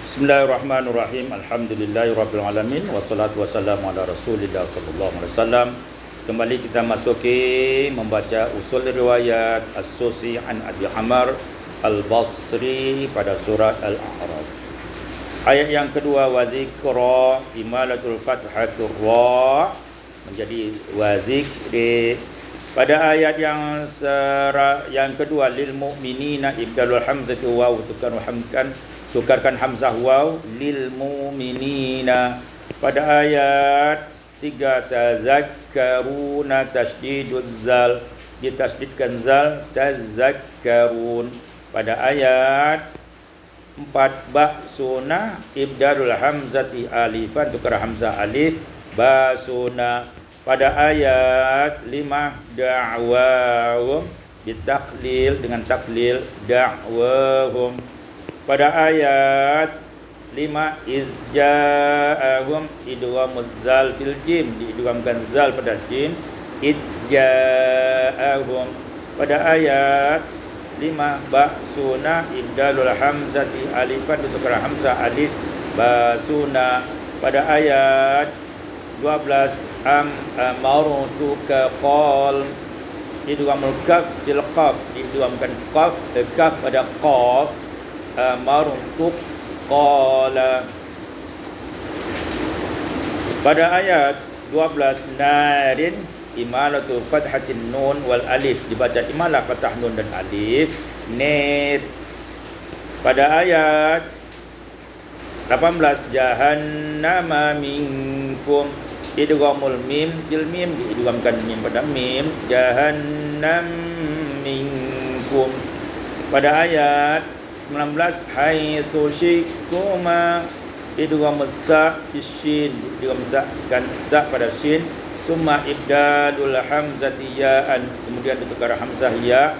Bismillahirrahmanirrahim. Alhamdulillahirabbil alamin wassalatu wassalamu ala Rasulillah sallallahu alaihi wasallam. Kembali kita masuki membaca usul riwayat As-Susi an Abi Amr Al-Basri pada surat Al-A'raf. Ayat yang kedua, wa zikra imalatul fathatur ra menjadi wa zikri. Pada ayat yang kedua, lil mu'minina ibdalul hamzati waw tukarkan hamzah waw lil mu'minina. Pada ayat 3, tazakkaruna tasydiduz zal, ditasydidkan zal, tazakkarun. Pada ayat 4, ba'suna ibdalul hamzati alifan, tukar hamzah alif, basuna. Pada ayat 5, da'wahum ditaklil dengan taklil da'wahum. Pada ayat 5, izja'ahum idghamuz zal fil jim, diidghamkan zal pada jim, izja'ahum. Pada ayat 5, ba'suna ibdalul hamzati alifan, ditukar hamzah alif, basuna. Pada ayat 12, amarutuka qal, idghamul kaf fil qaf, diidghamkan qaf pada qaf, amarutuk qala. Pada ayat 12, narin imalatu fathatin nun wal alif, dibaca imalah fathah nun dan alif, nit. Pada ayat 18, jahannama minkum, idghamul mim fil mim, diidghamkan mim pada mim, jahannam minkum. Pada ayat 19, haitsu syi'tuma, idghamuz za fi syin, diidghamkan za pada syin, summa ibdalul hamzati ya'an, kemudian ditukar hamzah ya,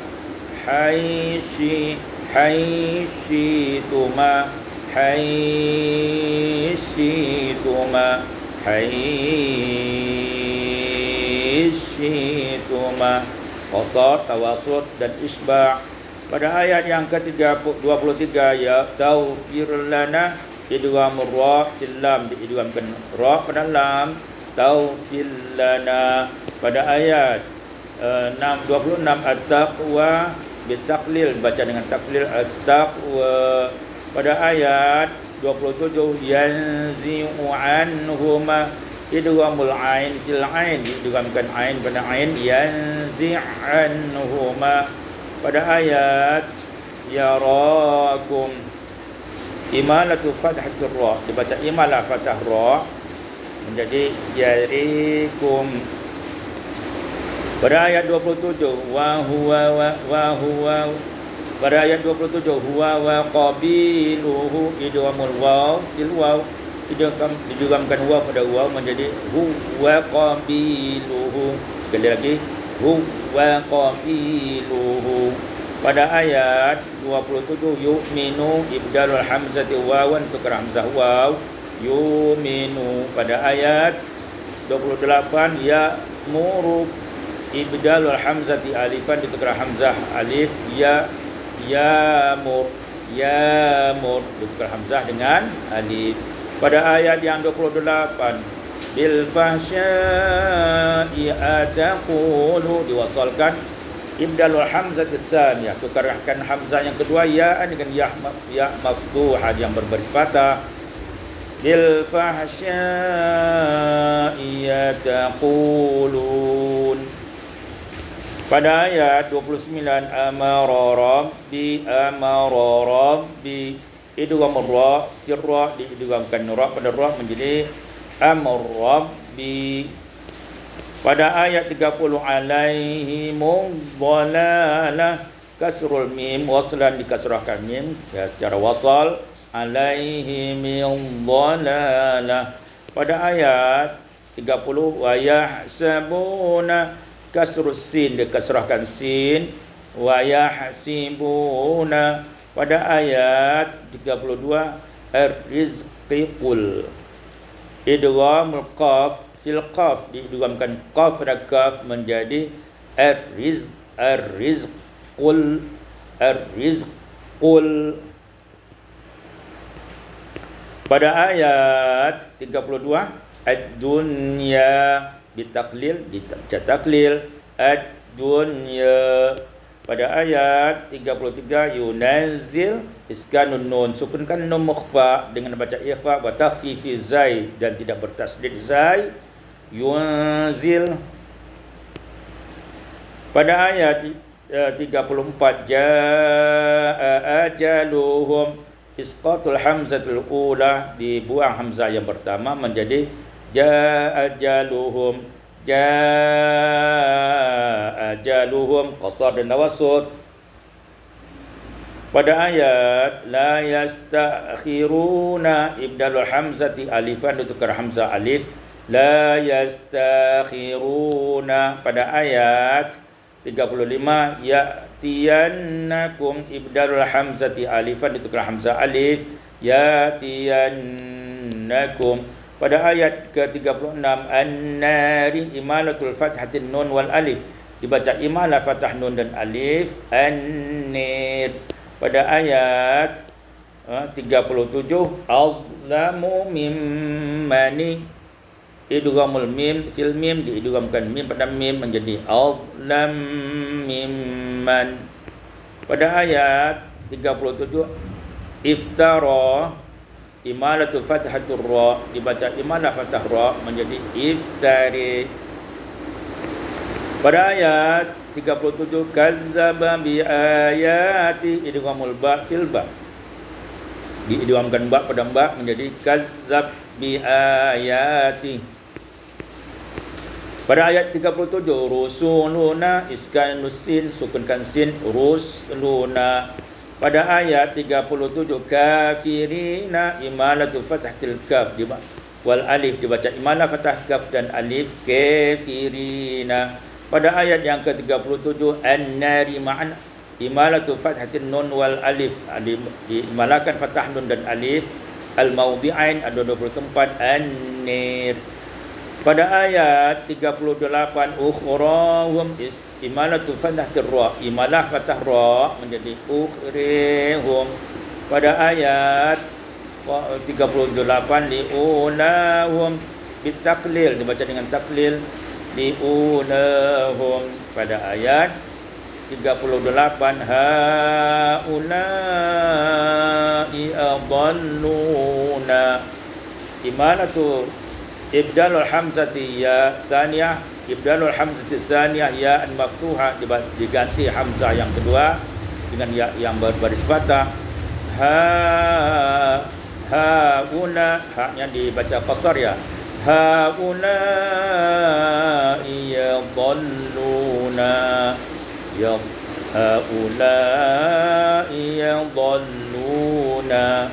haitsyituma haitsyituma, qasar, tawasud dan isba'. Pada ayat yang ke-23, ya taufir lana, idghamur ra fil lam, diidghamkan ra pada lam, taufir lana. Pada ayat 26, at-taqwa bitaklil, baca dengan taklil at-taqwa. Pada ayat 27, yanzi'u anhuma, idghamul ain fil ain, diidghamkan ain pada ain, yanzi'anhuma. Pada ayat yarakum, imalatu fathatur ra, dibaca imalah fathah ra menjadi yarikum. Pada ayat 27, wa huwa pada ayat 27, huwa wa qabiluhu, idghamul waw fil waw, idghamkan waw pada waw menjadi huwa qabiluhu. Sekali lagi, huwa qabiluhu. Pada ayat 27, yu'minu ibdalul hamzati wawan, tukar hamzah waw, yu'minu. Pada ayat 28, ya'muru ibdalul hamzati alifan, ditukar hamzah alif, ya'mur, ditukar hamzah dengan alif. Pada ayat yang 28, bil fahsya'i ataqulu, diwasalkan ibdalul hamzati tsaniyah, tukarkan hamzah yang kedua ya dengan ya maftuhah yang berberi fathah, bil fahsya'i ataqulun. Pada ayat 29, amara rabbi idghamur ra fir ra, diidghamkan ra pada ra menjadi amr rabbi. Pada ayat 30, alaihimul dhalalah, kasrul mim waslan, dikasrahkan mim ya, secara wasal, alaihimul dhalalah. Pada ayat 30, wa yahsabuna, kasrus sin, dikasrahkan sin, wa yahsibuna. Pada ayat 32, ar-rizqul, idghamul qaf fil qaf, diidghamkan qaf pada kaf menjadi ar-rizqul. Pada ayat 32 ad-dunya bitaklil, dibaca taklil ad-dunya. Pada ayat 33 yunazil iskanun nun, sukunkan nun mukhfa dengan baca ikhfa wa takhfifi zai dan tidak bertasdid zai, yunzil. Pada ayat 34 jaa ajaluhum, isqatul hamzatul ula, dibuang hamzah yang pertama menjadi jaa ajaluhum, jaa ajaluhum, qasar dan tawassut. Pada ayat la yastakhiruna, ibdalul hamzati alifan, ditukar hamzah alif, la yastakhiruna. Pada ayat 35 ya'tiyannakum, ibdalul hamzati alifan, ditukar hamzah alif, ya'tiyannakum. Pada ayat ke-36 an-nari, imalatul fathatin nun wal alif, dibaca imalah fathah nun dan alif, an-nir. Pada ayat 37 azlamu mimmani, idghamul mim fil mim, diidghamkan mim pada mim menjadi azlam mimman. Pada ayat 37 iftara, imalatul fathatur ra, dibaca imalah fathah ra menjadi iftari. Pada ayat 37 kadzdzaba bi ayati, idghamul ba fil ba, diidghamkan ba pada ba menjadi kadzdzab bi ayati. Pada ayat 37 rusuluna, iskanus sin, sukunkan sin, rusuluna. Pada ayat 37 kafirina, imalatu fathatil kaf wal alif, dibaca imalah fathah kaf dan alif, kafirina. Pada ayat yang ke-37 an-nari ma'an, imalatu fathatin nun wal alif, diimalahkan fathah nun dan alif, al-mawdi'ain, ada 20 tempat, an-nir. Pada ayat 38 ukhrahum, imalatu fathatir ra, imalah fathah ra menjadi ukhrihum. Pada ayat 38 liulahum bitaklil, dibaca dengan taklil, liulahum. Pada ayat 38 haula'i adalluna, imalatu ibdalul hamzati ya saniyah, ibdalul hamzati saniyah ya an maftuha, diganti hamzah yang kedua dengan ya yang berbaris fathah. Hauna, haknya dibaca qasar ya, hauna yadalluna, ya haula yadalluna.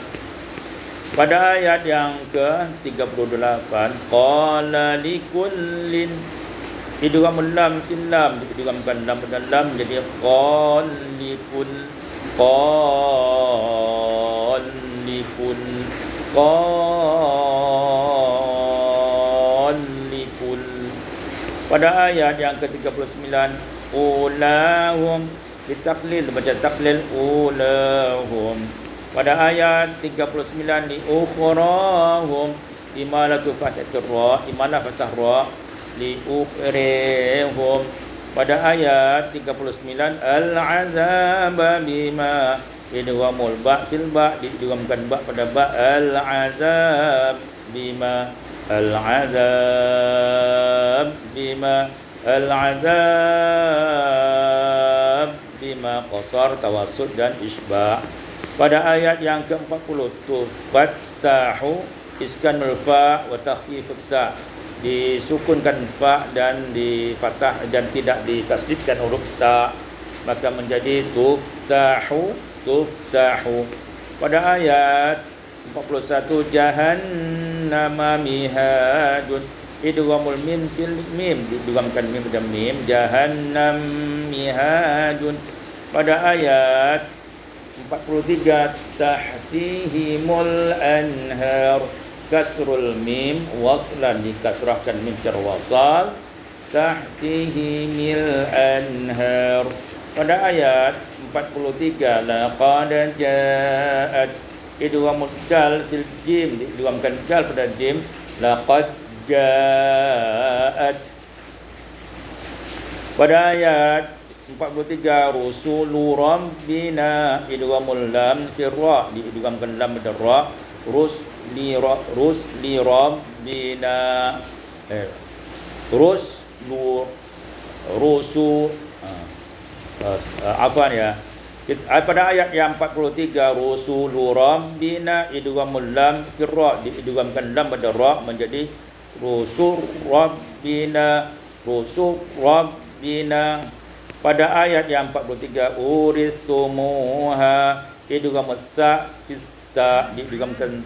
Pada ayat yang ke-38 qala likullin, idghamul lam fil lam, idghamkan lam dan lam menjadi qalikul, qalikul, qalikul. Pada ayat yang ke-39 ulahum bitaklil, baca taklil ulahum. Pada ayat 39 li ukhrahum, imalatu fathatur ra, imalah fathah ra, li ukhrihum. Pada ayat 39 al-azab bima, idghamul ba fil ba, diidghamkan ba pada ba, al-azab bima, al-azab bima, al-azab bima, qasar, tawassut dan isba'. Pada ayat yang ke-40 tufattahu, iskanul fa wa takhfifut ta, disukunkan fa dan difathah dan tidak ditasdidkan huruf ta, maka menjadi tuftahu, tuftahu. Pada ayat 41 jahannama mihadun, idghamul mim fil mim, diidghamkan mim dan mim, jahannam mihadun. Pada ayat 43 tahtihimul anhar, kasrul mim waslan, dikasrahkan mim secara wasal, tahtihimil anhar. Pada ayat 43 laqad ja'at, idghamud dal fil jim, diidghamkan dal pada jim. Laqad ja'at. Pada ayat 43 rusulu rabbina, idghamul lam fil ra, diidghamkan lam pada ra. Rusli rabbina, rusu afwan ya. Pada ayat yang 43 rusulu rabbina, idghamul lam fil ra, diidghamkan lam pada ra menjadi rusul rabbina, rusul rabbina. Pada ayat yang 43 uristumuha, idghamul sa fis ta, diidghamkan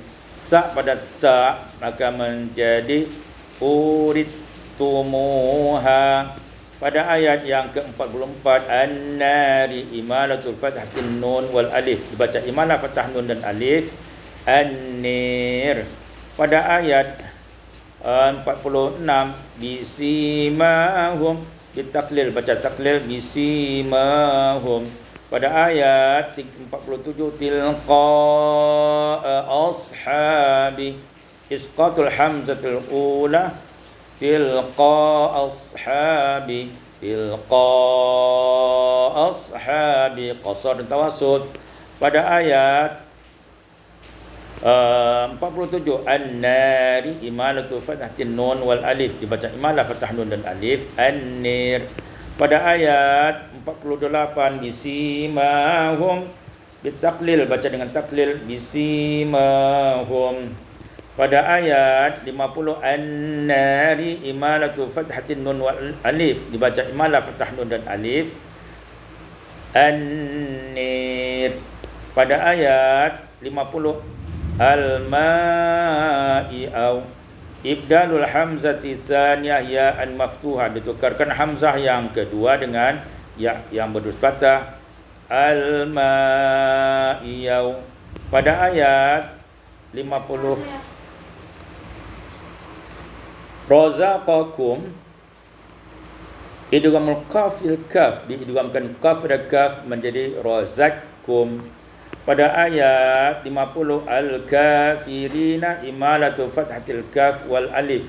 sa pada ta maka menjadi uritumuha. Pada ayat yang ke-44 an-nari, imalatul fathatin nun wal alif, dibaca imalah fathah nun dan alif. An-nir. Pada ayat 46 bisimahum, ditaklil, baca taklil bisimahum. Pada ayat 47 tilqa ashabi, isqatul hamzatul ula, tilqa ashabi, tilqa ashabi, qasar dan tawassut. Pada ayat 47 an-nari, imalatu fathatin nun wal alif, dibaca imalah fathah nun dan alif. An-nir. Pada ayat 48 bisimahum, bitaklil, baca dengan taklil bisimahum. Pada ayat 50 an-nari, imalatu fathatin nun wal alif, dibaca imalah fathah nun dan alif. An-nir. Pada ayat 50 al-ma'i au, ibdalul hamzati tsaniyah ya'an maftuhah, ditukarkan hamzah yang kedua dengan ya yang berhuruf fathah. Al-ma'i au. Pada ayat 50 razaqakum, idghamul qaf fil kaf, diidghamkan qaf pada kaf menjadi razaqkum. Pada ayat 50 al-kafirina, imalatu fathatil kaf wal alif,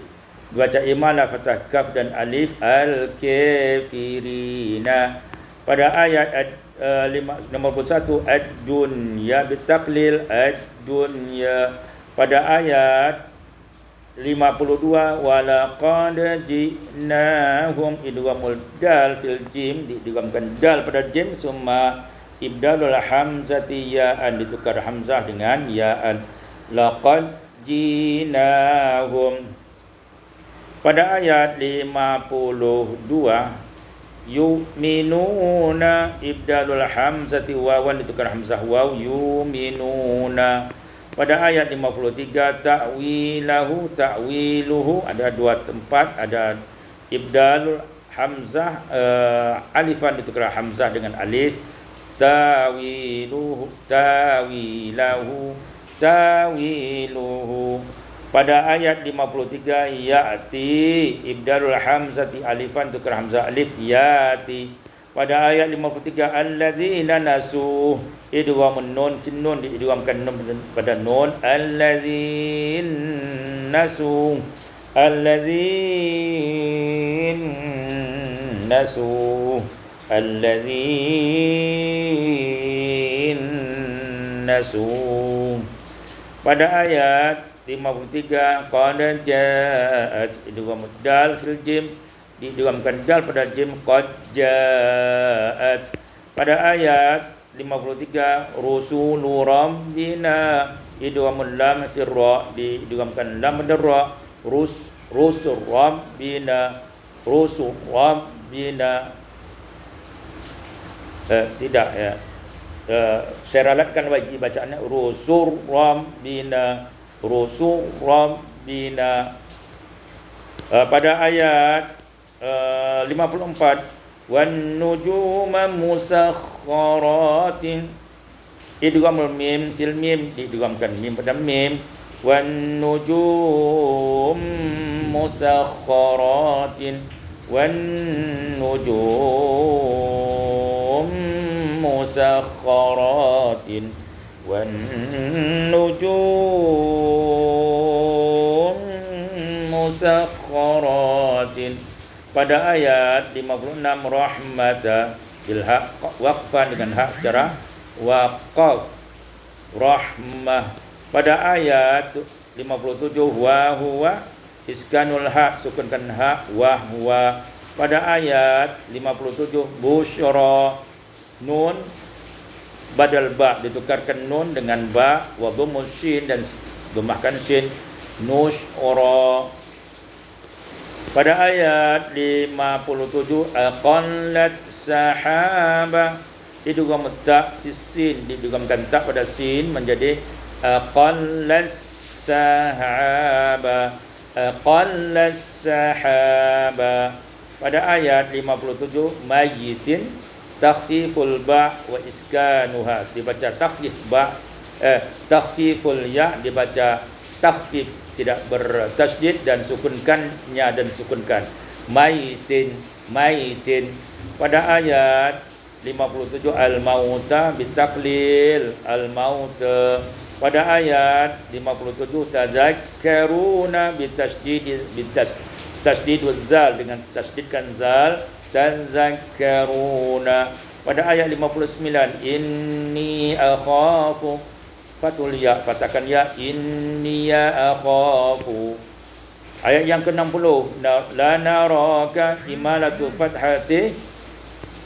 baca imalah fathah kaf dan alif. Al-kafirina. Pada ayat 51 ad-dunya, bitaklil ad-dunya. Pada ayat 52 walaqad ji'nahum, idghamul dal fil jim, diidghamkan dal pada jim, summa ibdalul hamzati ya'an, ditukar hamzah dengan ya'an. Laqad jinahum. Pada ayat 52 yu'minuna, ibdalul hamzati wawan, ditukar hamzah waw, yu'minuna. Pada ayat 53 ta'wiluhu, ada dua tempat, ada ibdalul hamzah alifan, ditukar hamzah dengan alif. Tawiluhu, tawilahu, tawiluhu. Pada ayat 53 ya'ti, ibdalul hamzati alifan, tukar hamzah alif, ya'ti. Pada ayat 53 alladzina nasu, idghamun nun fin nun, diidghamkan nun pada nun. Alladzin nasu, alladzin nasu, alladzin nasu. Pada ayat 53 qad ja'at, idghamud dal fil jim, diidghamkan dal pada jim. Qad ja'at. Pada ayat 53 rusulu rabbina, idghamul lam fil ra, diidghamkan lam pada ra. Rusul rabbina, rusul rabbina. Tidak ya. Saya ralatkan bagi bacaannya rusul rabbina, rusul rabbina. Pada ayat 54 wan nujuma musakhkharatin, idghamul mim fil mim, diidghamkan mim pada mim. Wan nujum musakhkharatin, wan nujum musakhkharatin, wan nujum musakhkharatin. Pada ayat 56 rahmata bil haq waqfan dengan hak secara waqaf rahmah. Pada ayat 57 wa huwa iskanul haq sukunkan hak wa huwa. Pada ayat 57 busyra nun badal ba ditukarkan nun dengan ba wa dhammul shin dan dhammahkan shin nusyra. Pada ayat 57 aqallat sahaba didugam ta fi sin didugamkan ta pada sin menjadi aqallas sahaba aqallas sahaba. Pada ayat 57 mayyitin takhfiful ba wa iskanuha dibaca takhfif ba takhfiful ya dibaca takhfif tidak bertasydid dan sukunkannya dan sukunkan maitin maitin. Pada ayat 57 al-mauta bitaklil al-mauta. Pada ayat 57 tadzakkaruna bitasydid tasydidul zal dengan tasydidkan zal tadzakkaruna. Pada ayat 59 inni akhafu fatul ya fatakan ya inni ya akhafu. Ayat yang ke-60 la naraka imalatu fathati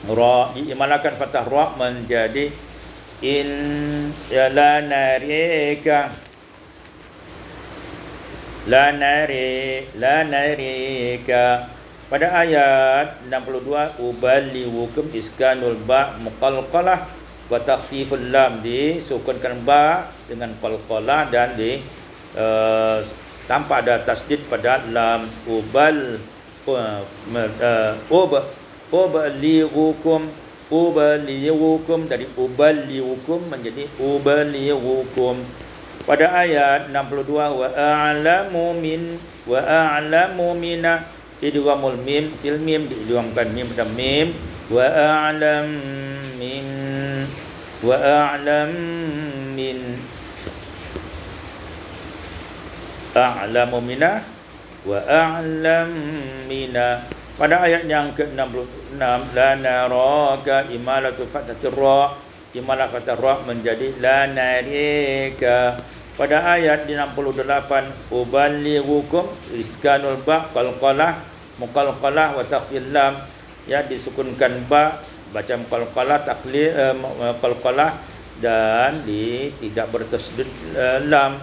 ra diimalakan fathah ra menjadi in ya la narika la narika. Pada ayat 62 uballiwukum iskanul ba muqalqalah wa takhfiful lam disukunkan ba dengan qalqalah dan di tanpa ada tasdid pada lam uballiwukum dari uballiwukum menjadi uballiwukum. Pada ayat 62 wa a'lamu mina idghamul mim fil mim diidghamkan mim pada mim wa a'lam min a'lamu mina wa a'lam mina. Pada ayat yang ke-66 la naraka imalatu fathatir ra imalah fathah ra menjadi la narika. Pada ayat 68 uballighukum iskanul ba qalqalah muqalqalah wa takhfil lam ya disukunkan ba baca muqalqalah taklil qalqalah dan tidak bertasydid lam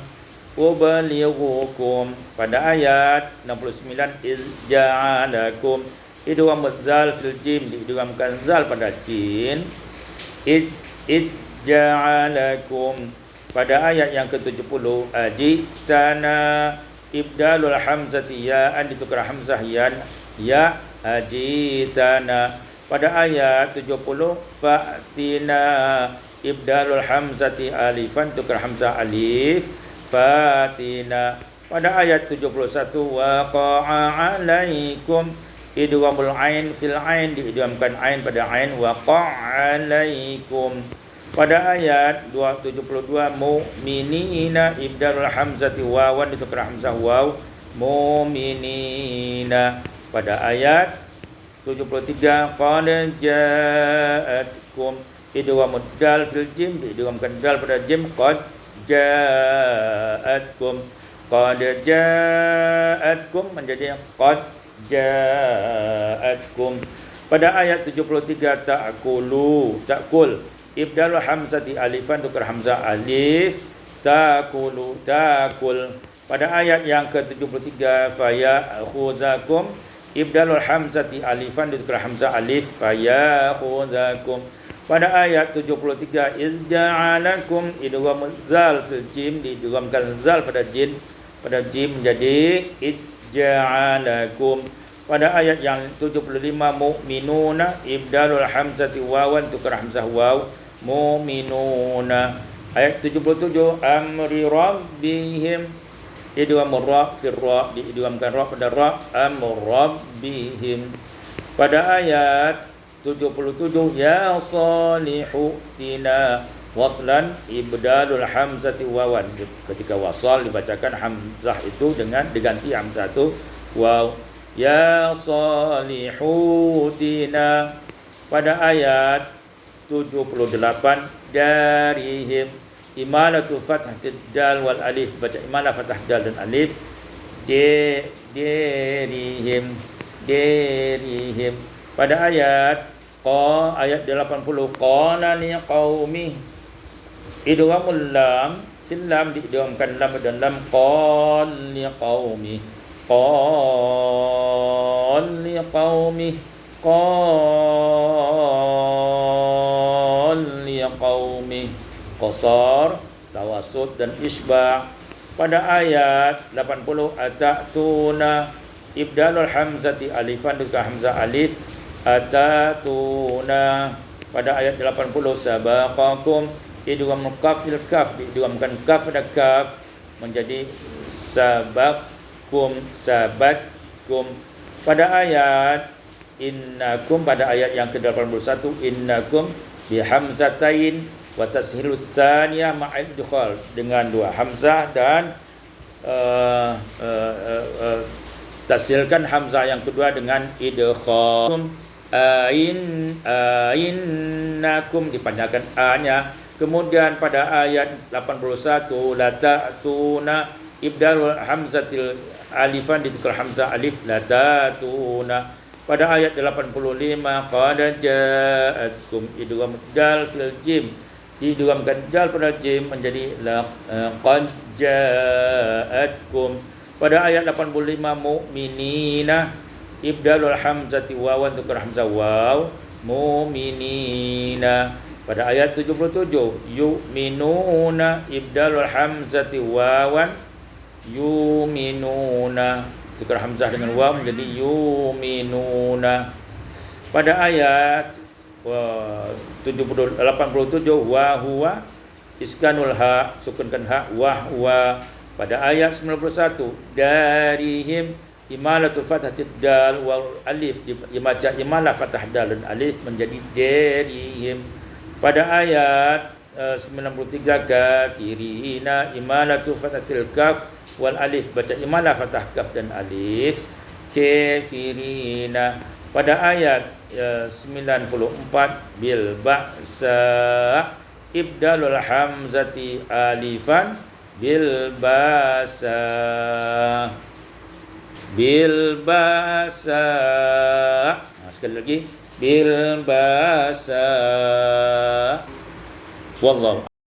uballighukum. Pada ayat 69 ja'alakum idgham zal fil jim diidghamkan zal pada jin ja'alakum. Pada ayat yang ke-70 ajitana ibdalul hamzati ya'an ditukar hamzah ya ajitana. Pada ayat 70 fa'tina ibdalul hamzati alifan tukar hamzah alif fatina. Pada ayat 71 waqa'a alaikum idghamul ain fil ain diidghamkan ain pada ain waqa'a alaikum. Pada ayat 272 mu'minina ibdalul hamzati wawan ditukar hamzah waw mu'minina. Pada ayat 73 qad ja'atkum idghamud dal fil jim diidghamkan dal pada jim qad ja'atkum menjadi qad ja'atkum. Pada ayat 73 ta'kul ibdalul hamzati alifan tukar hamzah alif takul. Pada ayat yang ke-73 faya'khuzakum ibdalul hamzati alifan tukar hamzah alif faya'khuzakum. Pada ayat 73 izja'alakum idghamuz zal fil jim diidghamkan zal pada jim menjadi ijja'alakum. Pada ayat yang 75 mu'minuna ibdalul hamzati wawan tukar hamzah waw mu'minuna. Ayat 77 amri rabbihim idghamur ra fil ra diidghamkan ra pada ra amr rabbihim. Pada ayat 77 ya salihu tina waslan ibdalul hamzati wawan. Ketika wasal dibacakan hamzah itu dengan diganti hamzah itu waw. Ya salihutina pada ayat 78 darihim imalatu fathah dal wal alif, baca imalah fathah dal dan alif. Derihim pada ayat ayat 80 qala li qaumi idghamul lam fil lam, diidghamkan lam dan lam. Qal li qaumi qasar tawassut dan isbah. Pada ayat 80 atatuna ibdalul hamzati alifan dengan hamzah alif atatuna. Pada ayat 80 sabaqakum idgham kaf fil kaf, diidghamkan kaf pada kaf menjadi sabaqkum. Pada ayat innakum, pada ayat yang ke-81 innakum bihamzatain wa tashilu tsaniyah ma'al idkhal, dengan dua hamzah dan tashilkan hamzah yang kedua dengan idkhal. Innakum dipanjangkan a-nya. Kemudian pada ayat 81 la ta'tuna ibdalul hamzatil alifan ditukar hamzah alif la ta'tuna. Pada ayat 85 qad ja'atkum idgham dal fil jim, diidghamkan dal pada jim menjadi qad ja'atkum. Pada ayat 85 mu'minina ibdalul hamzati wawan tukar hamzah waw mu'minina. Pada ayat 77 yu'minuna ibdalul hamzati wawan yu'minuna, tukar hamzah dengan waw menjadi yu'minuna. Pada ayat 87 wa huwa iskanul ha, sukunkan ha wa huwa. Pada ayat 91 darihim imalatul fathah dal wal alif, dibaca imalah fathah dal dan alif menjadi darihim. Pada ayat 93 kafirina imalatu fathatil kaf wal alif, baca imalah fathah kaf dan alif kafirina. Pada ayat 94 bil ba'sa ibdalul hamzati alifan bil ba'sa sekali lagi bil ba'sa wallahu